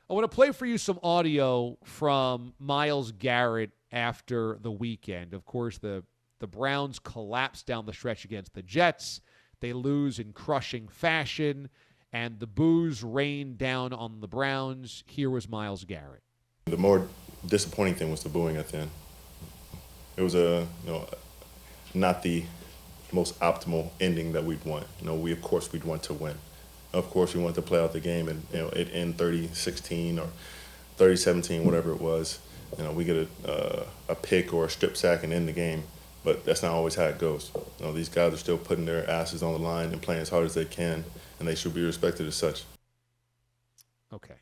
I want to play for you some audio from Myles Garrett after the weekend. Of course, the Browns collapsed down the stretch against the Jets. They lose in crushing fashion, and the boos rained down on the Browns. Here was Myles Garrett. The more disappointing thing was the booing at the end. It was not the most optimal ending that we'd want. We'd want to win. Of course, we want to play out the game and it end 30-16 or 30-17, whatever it was. We get a pick or a strip sack and end the game, but that's not always how it goes. These guys are still putting their asses on the line and playing as hard as they can, and they should be respected as such. Okay.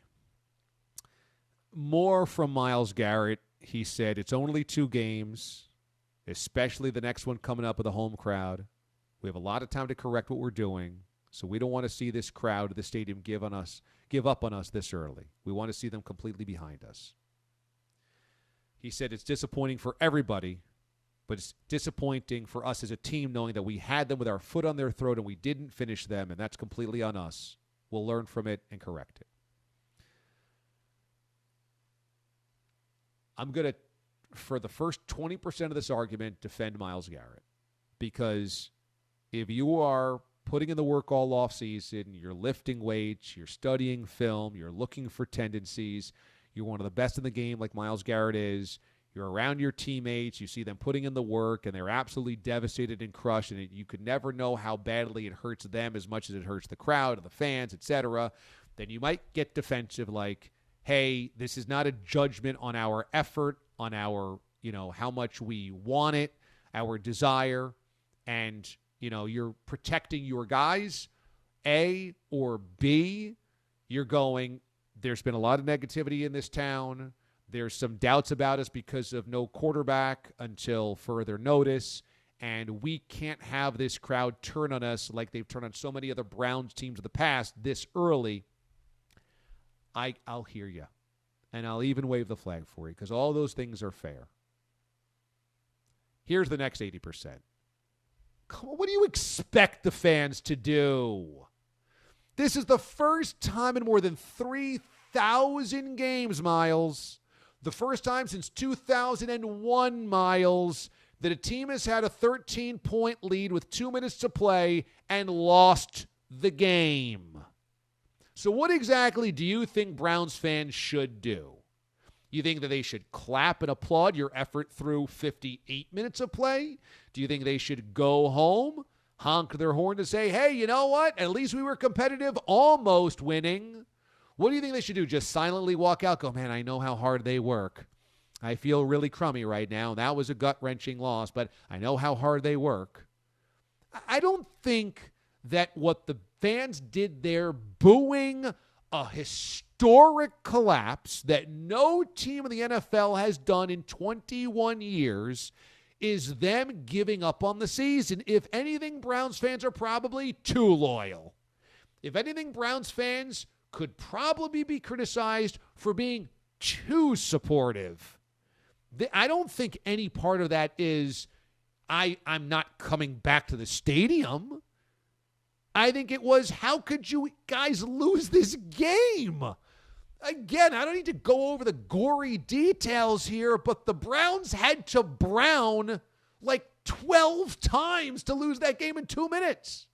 More from Myles Garrett. He said, it's only 2 games, especially the next one coming up with a home crowd. We have a lot of time to correct what we're doing, so we don't want to see this crowd, the stadium, give up on us this early. We want to see them completely behind us. He said it's disappointing for everybody, but it's disappointing for us as a team knowing that we had them with our foot on their throat and we didn't finish them, and that's completely on us. We'll learn from it and correct it. I'm going to, for the first 20% of this argument, defend Myles Garrett. Because if you are putting in the work all offseason, you're lifting weights, you're studying film, you're looking for tendencies, you're one of the best in the game like Myles Garrett is, you're around your teammates, you see them putting in the work, and they're absolutely devastated and crushed, and you could never know how badly it hurts them as much as it hurts the crowd, the fans, etc., then you might get defensive like, hey, this is not a judgment on our effort, on our, how much we want it, our desire, and, you're protecting your guys, A, or B, you're going, there's been a lot of negativity in this town. There's some doubts about us because of no quarterback until further notice, and we can't have this crowd turn on us like they've turned on so many other Browns teams of the past this early. I'll hear you, and I'll even wave the flag for you because all those things are fair. Here's the next 80%. Come on, what do you expect the fans to do? This is the first time in more than 3,000 games, Myles. The first time since 2001, Myles, that a team has had a 13-point lead with 2 minutes to play and lost the game. So what exactly do you think Browns fans should do? You think that they should clap and applaud your effort through 58 minutes of play? Do you think they should go home, honk their horn to say, hey, you know what? At least we were competitive, almost winning. What do you think they should do? Just silently walk out, go, man, I know how hard they work. I feel really crummy right now. That was a gut-wrenching loss, but I know how hard they work. I don't think that what the fans did there, booing a historic collapse that no team in the NFL has done in 21 years, is them giving up on the season. If anything, Browns fans are probably too loyal. If anything, Browns fans could probably be criticized for being too supportive. I don't think any part of that is I'm not coming back to the stadium. I think it was, how could you guys lose this game? Again, I don't need to go over the gory details here, but the Browns had to Brown like 12 times to lose that game in 2 minutes.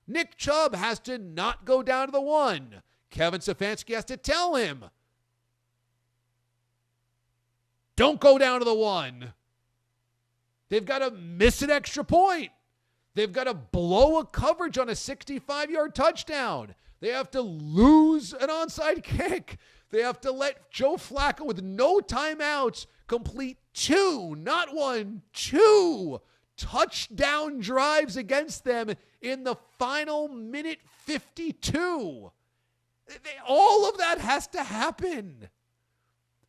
Nick Chubb has to not go down to the 1. Kevin Stefanski has to tell him, don't go down to the 1. They've got to miss an extra point. They've got to blow a coverage on a 65-yard touchdown. They have to lose an onside kick. They have to let Joe Flacco, with no timeouts, complete 2, not 1, 2 touchdown drives against them in the final minute 52. All of that has to happen.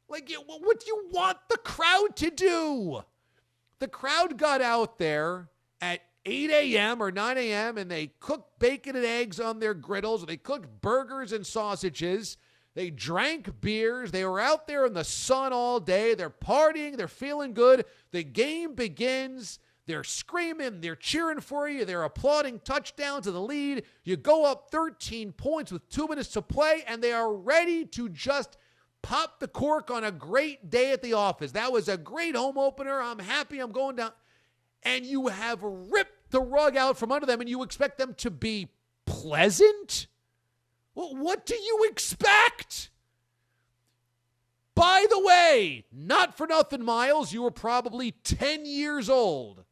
Like, what do you want the crowd to do? The crowd got out there at 8 a.m. or 9 a.m. and they cooked bacon and eggs on their griddles. They cooked burgers and sausages. They drank beers. They were out there in the sun all day. They're partying. They're feeling good. The game begins. They're screaming, they're cheering for you, they're applauding touchdowns to the lead. You go up 13 points with 2 minutes to play, and they are ready to just pop the cork on a great day at the office. That was a great home opener. I'm happy I'm going down. And you have ripped the rug out from under them, and you expect them to be pleasant? Well, what do you expect? By the way, not for nothing, Myles, you were probably 10 years old.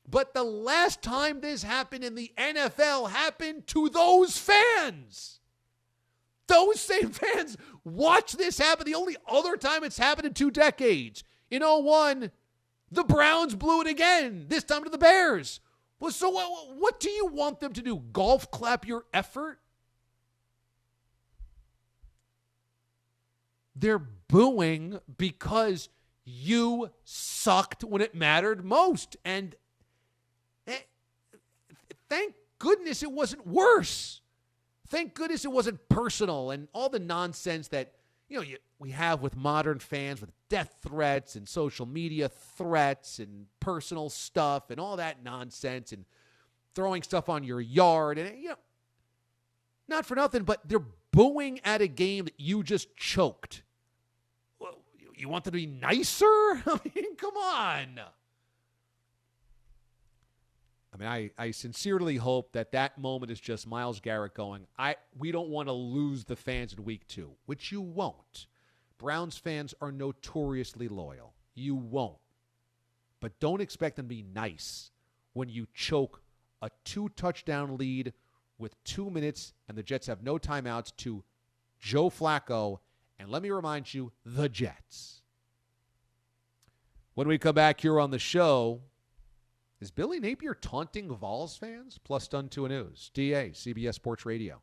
But the last time this happened in the NFL happened to those fans. Those same fans watch this happen. The only other time it's happened in 2 decades. In 2001, the Browns blew it again, this time to the Bears. Well, so what do you want them to do? Golf clap your effort? They're booing because you sucked when it mattered most. And thank goodness it wasn't worse. Thank goodness it wasn't personal and all the nonsense that we have with modern fans with death threats and social media threats and personal stuff and all that nonsense and throwing stuff on your yard. And, not for nothing, but they're booing at a game that you just choked. Well, you want them to be nicer? I mean, come on. I sincerely hope that moment is just Myles Garrett going, we don't want to lose the fans in week 2, which you won't. Browns fans are notoriously loyal. You won't. But don't expect them to be nice when you choke a 2-touchdown lead with 2 minutes and the Jets have no timeouts to Joe Flacco. And let me remind you, the Jets. When we come back here on the show, is Billy Napier taunting Vols fans? Plus done to a news. DA, CBS Sports Radio.